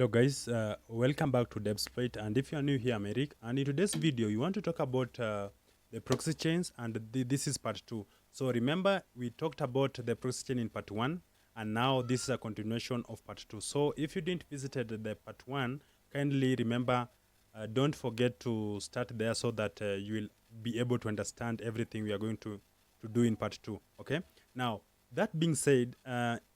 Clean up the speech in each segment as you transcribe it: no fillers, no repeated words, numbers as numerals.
Hello guys, welcome back to DevSplate, and if you are new here, I'm Eric, and in today's video we want to talk about the proxy chains, and this is part 2. So remember, we talked about the proxy chain in part 1, and now this is a continuation of part 2. So if you didn't visited the part 1, kindly remember, don't forget to start there so that you will be able to understand everything we are going to do in part 2, okay? Now, that being said,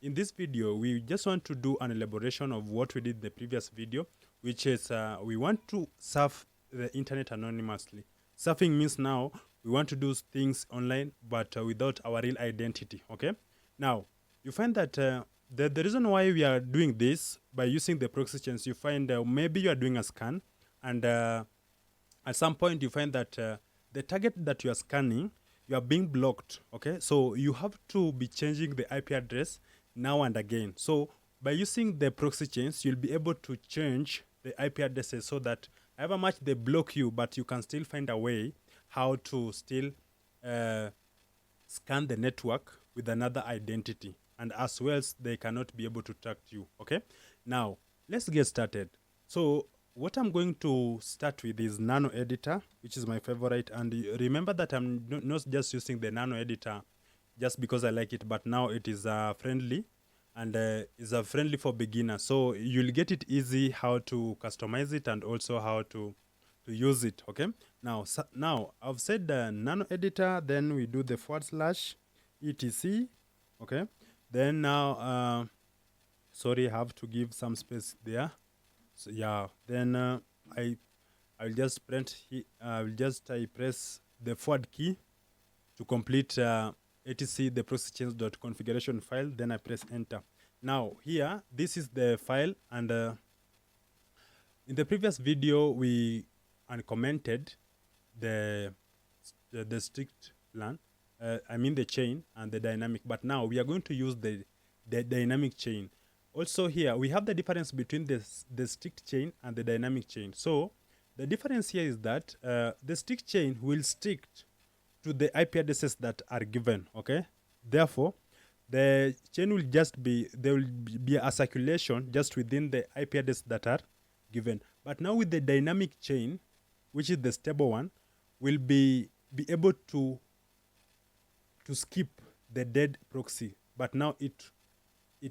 in this video, we just want to do an elaboration of what we did in the previous video, which is we want to surf the internet anonymously. Surfing means now we want to do things online, but without our real identity, okay? Now, you find that the reason why we are doing this by using the proxy chains, you find maybe you are doing a scan, and at some point you find that the target that you are scanning, you are being blocked, okay? So you have to be changing the IP address now and again. So by using the proxy chains, you'll be able to change the IP addresses so that however much they block you, but you can still find a way how to still scan the network with another identity. And as well as they cannot be able to track you, okay? Now, let's get started. So what I'm going to start with is Nano Editor, which is my favorite. And remember that I'm not just using the Nano Editor just because I like it, but now it is friendly, and is friendly for beginners. So you'll get it easy how to customize it and also how to use it, okay? Now, now I've said the Nano Editor, then we do the / etc, okay? Then now, sorry, I have to give some space there. So yeah, then I'll just press I press the forward key to complete etc the ProxyChains.configuration file. Then I press enter. Now here, this is the file, and in the previous video we uncommented the strict plan. I mean the chain and the dynamic, but now we are going to use the dynamic chain. Also here, we have the difference between the strict chain and the dynamic chain. So the difference here is that the strict chain will stick to the IP addresses that are given, okay? Therefore, the chain will just be, there will be a circulation just within the IP address that are given. But now with the dynamic chain, which is the stable one, will be able to skip the dead proxy. But now it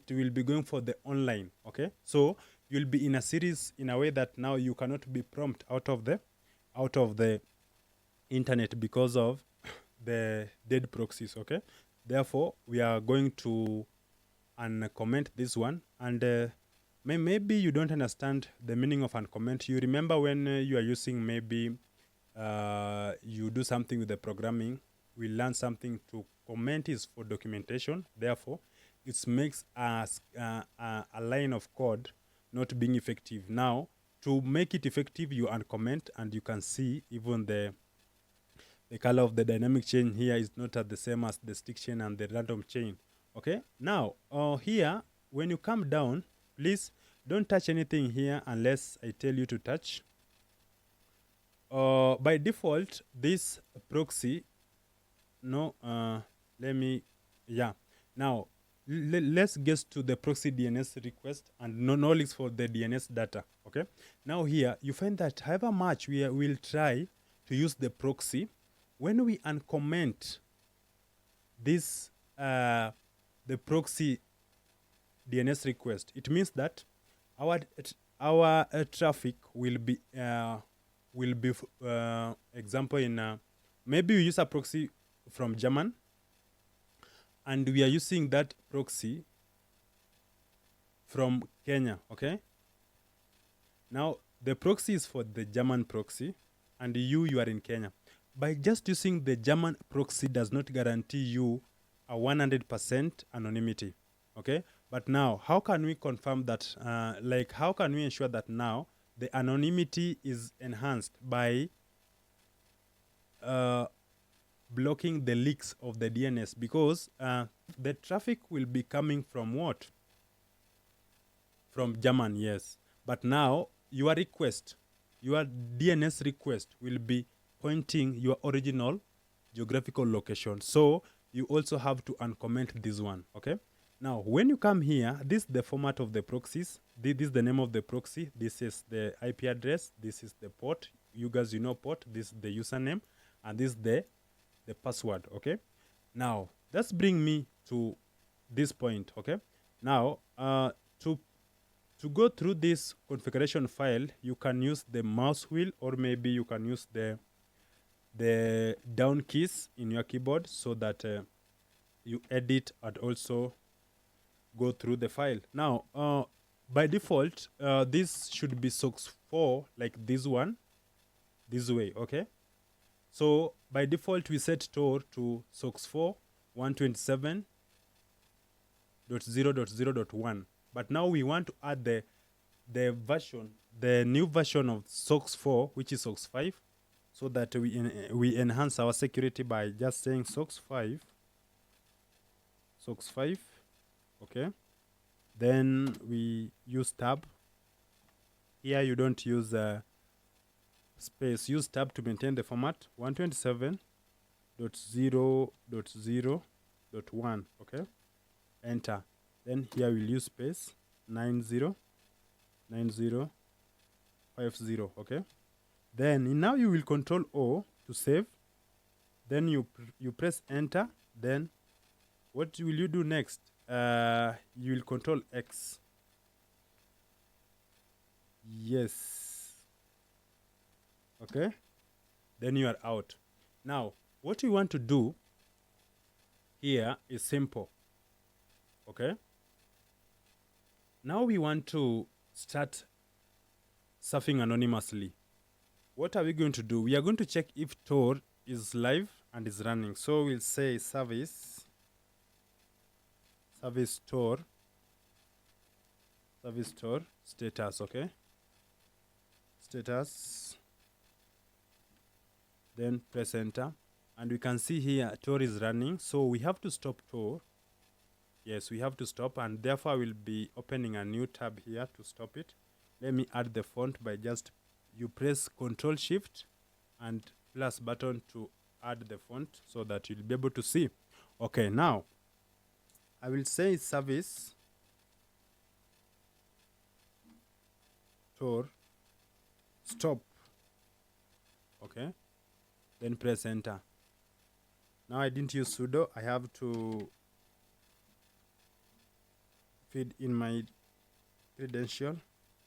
will be going for the online, okay? So you'll be in a series in a way that now you cannot be prompt out of the internet because of the dead proxies, okay? Therefore, we are going to uncomment this one, and maybe you don't understand the meaning of uncomment. You remember when you are using, maybe you do something with the programming, we learn something to comment is for documentation. Therefore, it makes a line of code not being effective. Now, to make it effective, you uncomment, and you can see even the color of the dynamic chain here is not the same as the stick chain and the random chain, okay? Now, here, when you come down, please don't touch anything here unless I tell you to touch. By default, this proxy, no, now, let's get to the proxy DNS request and no links for the DNS data, okay? Now here, you find that however much we will try to use the proxy, when we uncomment this, the proxy DNS request, it means that our traffic will be example in maybe we use a proxy from German, and we are using that proxy from Kenya, okay? Now, the proxy is for the German proxy, and you are in Kenya. By just using the German proxy does not guarantee you a 100% anonymity, okay? But now, how can we confirm that, how can we ensure that now the anonymity is enhanced by blocking the leaks of the DNS? Because the traffic will be coming from what? From German, yes. But now, your request, your DNS request will be pointing your original geographical location. So you also have to uncomment this one, okay? Now, when you come here, this is the format of the proxies. This is the name of the proxy. This is the IP address. This is the port. You guys, you know port. This is the username. And this is the password, okay? Now, that's bring me to this point, okay? Now, to go through this configuration file, you can use the mouse wheel, or maybe you can use the down keys in your keyboard so that you edit and also go through the file. Now, by default, this should be SOX 4, like this one, this way, okay? So by default, we set Tor to SOX 4 127.0.0.1. But now we want to add the new version of SOX 4, which is SOX 5, so that we enhance our security by just saying SOX 5, okay? Then we use tab. Here you don't use space. Use tab to maintain the format 127.0.0.1, okay? Enter. Then here we'll use space 909050, okay? Then now you will control O to save. Then you press enter. Then what will you do next? You will control X. Yes. Okay. Then you are out. Now, what we want to do here is simple. Okay. Now we want to start surfing anonymously. What are we going to do? We are going to check if Tor is live and is running. So we'll say service Tor status, okay? Status. Then press enter. And we can see here Tor is running. So we have to stop Tor. Yes, we have to stop, and therefore I will be opening a new tab here to stop it. Let me add the font by just, you press Control Shift and plus button to add the font so that you'll be able to see. Okay, now I will say service Tor stop. Okay, then press enter. Now I didn't use sudo. I have to feed in my credential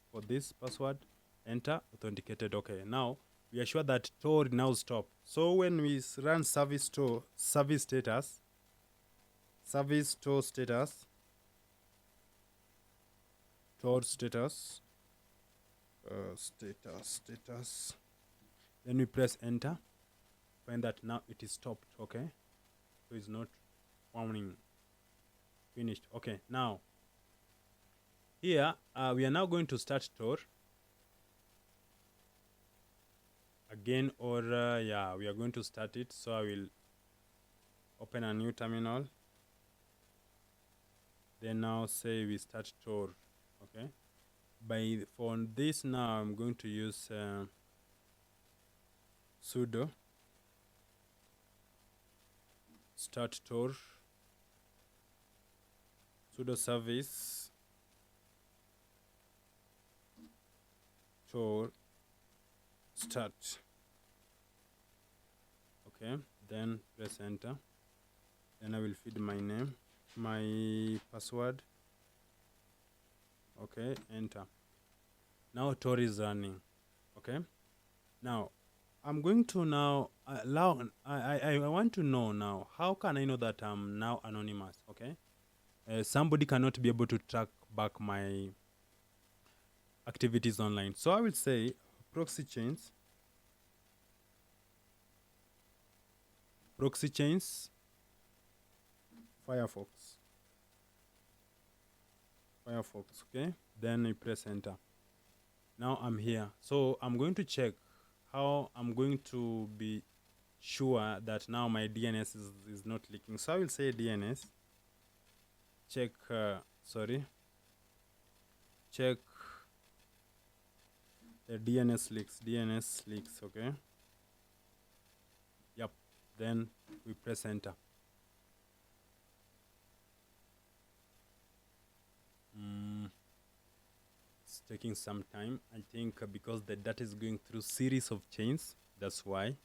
for this password. Enter. Authenticated. Okay, now we are sure that Tor now stop. So when we run service Tor status, then we press enter, find that now it is stopped. Okay, so it's not warning. Finished. Okay, now here we are now going to start Tor again, or yeah, we are going to start it. So I will open a new terminal, then now say we start Tor. Okay, for this now I'm going to use sudo start Tor, sudo service Tor start. Okay, then press enter. Then I will feed my name, my password. Okay, enter. Now Tor is running. Okay, now I'm going to now allow, I want to know now, how can I know that I'm now anonymous? Okay, somebody cannot be able to track back my activities online. So I will say ProxyChains Firefox, okay? Then I press enter. Now I'm here. So I'm going to check how I'm going to be sure that now my DNS is not leaking. So I will say DNS check, check the DNS leaks, okay? Yep, then we press enter. taking some time. I think because the data is going through series of chains, that's why.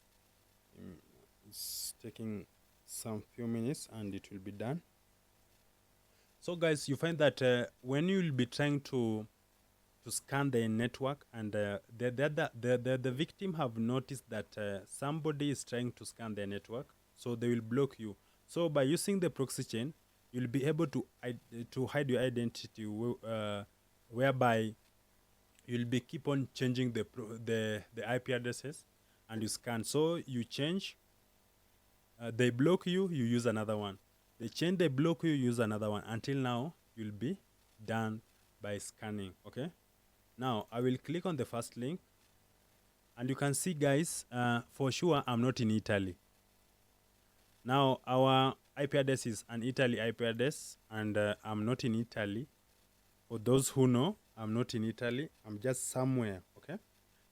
It's taking some few minutes and it will be done. So guys, you find that when you will be trying to scan the network, and the victim have noticed that somebody is trying to scan the network, so they will block you. So by using the proxy chain, you'll be able to hide your identity, whereby you'll be keep on changing the IP addresses, and you scan. So you change, they block you, you use another one. They change, they block you, use another one, until now you'll be done by scanning. Okay. Now I will click on the first link, and you can see, guys, for sure I'm not in Italy. Now our IP address is an Italy IP address, and I'm not in Italy. For those who know, I'm not in Italy. I'm just somewhere. Okay.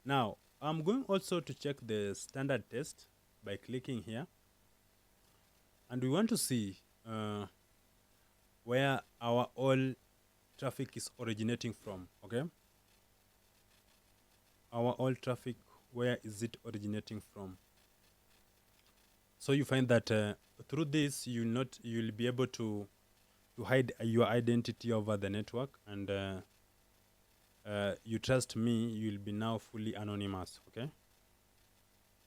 Now I'm going also to check the standard test by clicking here, and we want to see where our all traffic is originating from. Okay. Our all traffic, where is it originating from? So you find that through this, you'll be able to hide your identity over the network, and you trust me, you'll be now fully anonymous. Okay.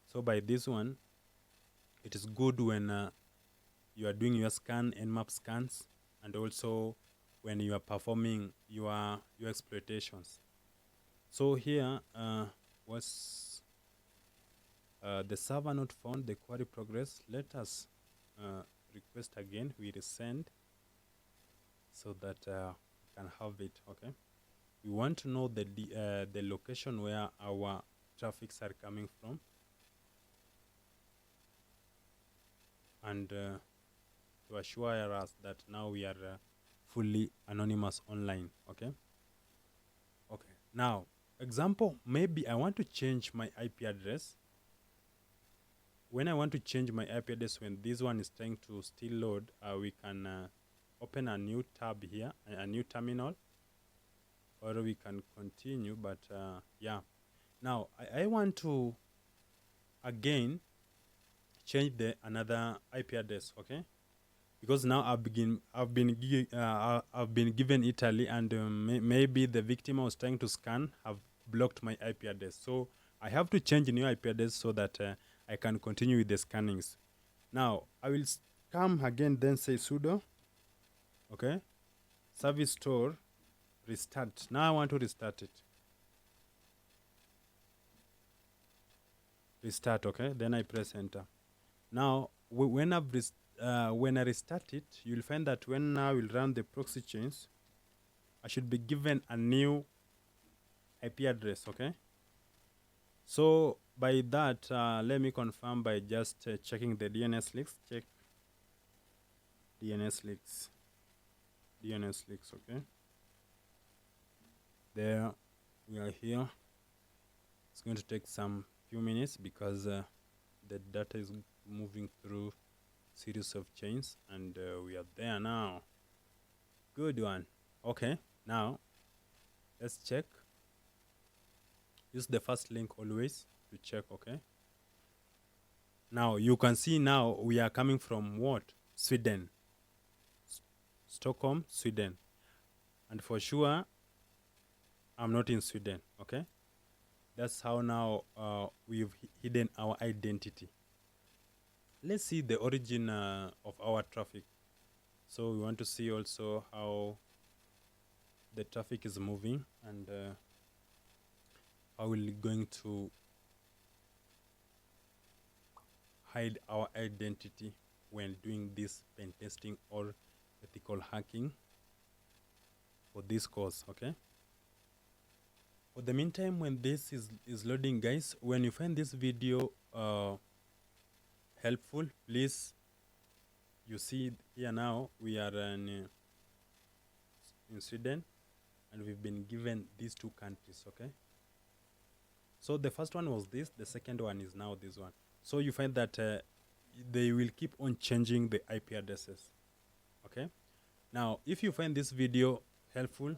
So by this one, it is good when you are doing your scan, nmap scans, and also when you are performing your exploitations. So here was the server not found, the query progress. Let us request again, we resend, so that we can have it. Okay. We want to know the location where our traffics are coming from, and to assure us that now we are fully anonymous online. Okay. Okay. Now, example, maybe I want to change my IP address. When I want to change my IP address, when this one is trying to still load, we can open a new tab here, a new terminal, or we can continue. But yeah, now I want to again change another IP address. Okay, because now I've been given Italy, and maybe the victim I was trying to scan have blocked my IP address. So I have to change a new IP address so that I can continue with the scannings. Now I will come again, then say sudo. Okay, service store restart. Now I want to restart it. Restart. Okay, then I press enter. Now when I restart it, you'll find that when I will run the proxy chains, I should be given a new IP address. Okay. So by that, let me confirm by just checking the DNS leaks. Check DNS leaks. DNS leaks. Okay. There we are here. It's going to take some few minutes because the data is moving through series of chains, and we are there now. Good one. Okay. Now let's check. Use the first link always to check. Okay. Now you can see now we are coming from what? Sweden. Stockholm, Sweden. And for sure, I'm not in Sweden. Okay. That's how now we've hidden our identity. Let's see the origin of our traffic. So we want to see also how the traffic is moving, and how we're going to hide our identity when doing this pen testing or ethical hacking for this course. Okay. For the meantime, when this is loading, guys, when you find this video helpful, please, you see here now we are in Sweden, and we've been given these two countries. Okay. So the first one was this, the second one is now this one. So you find that they will keep on changing the IP addresses. Okay. Now, if you find this video helpful,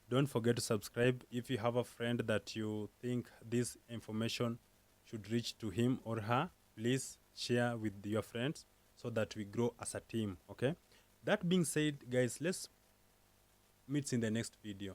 Don't forget to subscribe. If you have a friend that you think this information should reach to him or her, please share with your friends so that we grow as a team. Okay, that being said, guys, let's meet in the next video.